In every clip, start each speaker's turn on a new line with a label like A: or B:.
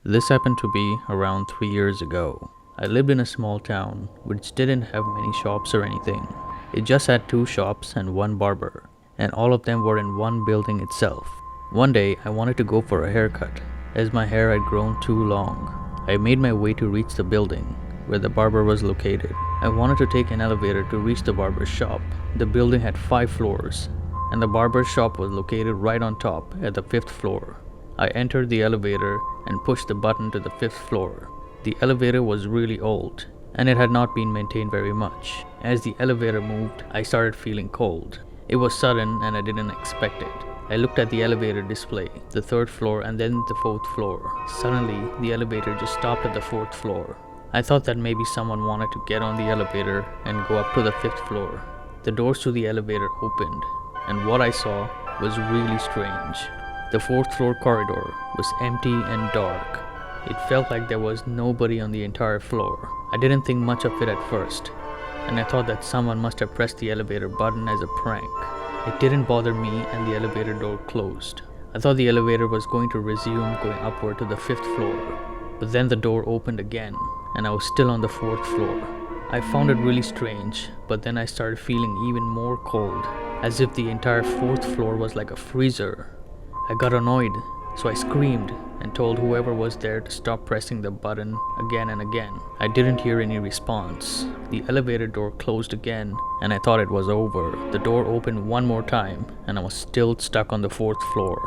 A: This happened to be around 3 years ago. I lived in a small town which didn't have many shops or anything. It just had 2 shops and 1 barber, and all of them were in one building itself. One day I wanted to go for a haircut, as my hair had grown too long. I made my way to reach the building where the barber was located. I wanted to take an elevator to reach the barber's shop. The building had 5 floors, and the barber's shop was located right on top at the 5th floor. I entered the elevator and pushed the button to the 5th floor. The elevator was really old, and it had not been maintained very much. As the elevator moved, I started feeling cold. It was sudden and I didn't expect it. I looked at the elevator display, the 3rd floor and then the 4th floor. Suddenly, the elevator just stopped at the 4th floor. I thought that maybe someone wanted to get on the elevator and go up to the 5th floor. The doors to the elevator opened, and what I saw was really strange. The 4th floor corridor was empty and dark. It felt like there was nobody on the entire floor. I didn't think much of it at first, and I thought that someone must have pressed the elevator button as a prank. It didn't bother me and the elevator door closed. I thought the elevator was going to resume going upward to the 5th floor, but then the door opened again and I was still on the 4th floor. I found it really strange, but then I started feeling even more cold, as if the entire 4th floor was like a freezer. I got annoyed, so I screamed and told whoever was there to stop pressing the button again and again. I didn't hear any response. The elevator door closed again and I thought it was over. The door opened one more time and I was still stuck on the 4th floor.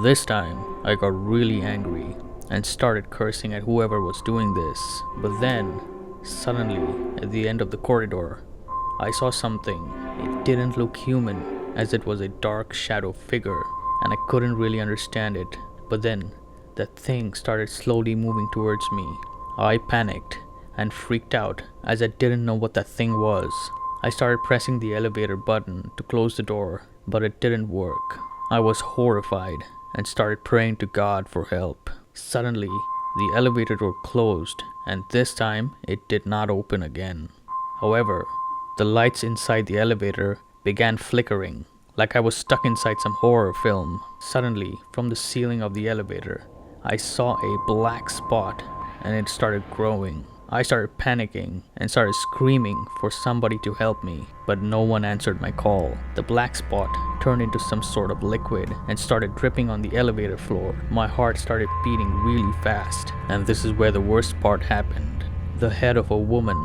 A: This time, I got really angry and started cursing at whoever was doing this. But then, suddenly, at the end of the corridor, I saw something. It didn't look human, as it was a dark shadow figure, and I couldn't really understand it. But then, that thing started slowly moving towards me. I panicked and freaked out as I didn't know what that thing was. I started pressing the elevator button to close the door, but it didn't work. I was horrified and started praying to God for help. Suddenly, the elevator door closed, and this time it did not open again. However, the lights inside the elevator began flickering, like I was stuck inside some horror film. Suddenly, from the ceiling of the elevator, I saw a black spot and it started growing. I started panicking and started screaming for somebody to help me, but no one answered my call. The black spot turned into some sort of liquid and started dripping on the elevator floor. My heart started beating really fast, and this is where the worst part happened. The head of a woman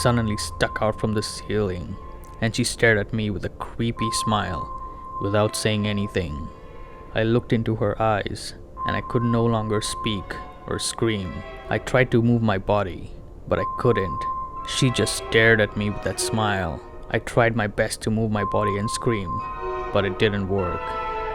A: suddenly stuck out from the ceiling, and she stared at me with a creepy smile without saying anything. I looked into her eyes and I could no longer speak or scream. I tried to move my body, but I couldn't. She just stared at me with that smile. I tried my best to move my body and scream, but it didn't work,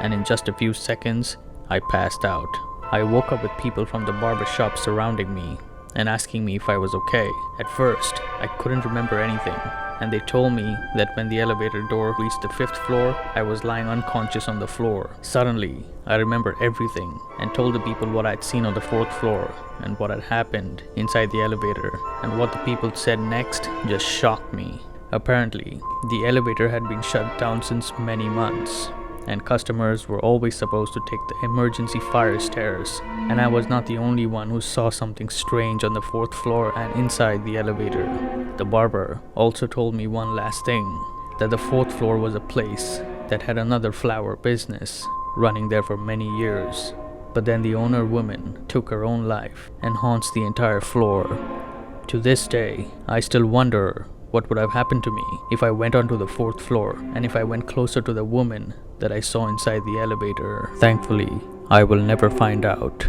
A: and in just a few seconds, I passed out. I woke up with people from the barber shop surrounding me and asking me if I was okay. At first, I couldn't remember anything, and they told me that when the elevator door reached the 5th floor, I was lying unconscious on the floor. Suddenly, I remembered everything and told the people what I'd seen on the 4th floor and what had happened inside the elevator, and what the people said next just shocked me. Apparently, the elevator had been shut down since many months, and customers were always supposed to take the emergency fire stairs, and I was not the only one who saw something strange on the 4th floor and inside the elevator. The barber also told me one last thing, that the 4th floor was a place that had another flower business running there for many years, but then the owner woman took her own life and haunts the entire floor. To this day, I still wonder what would have happened to me if I went onto the 4th floor and if I went closer to the woman that I saw inside the elevator. Thankfully, I will never find out.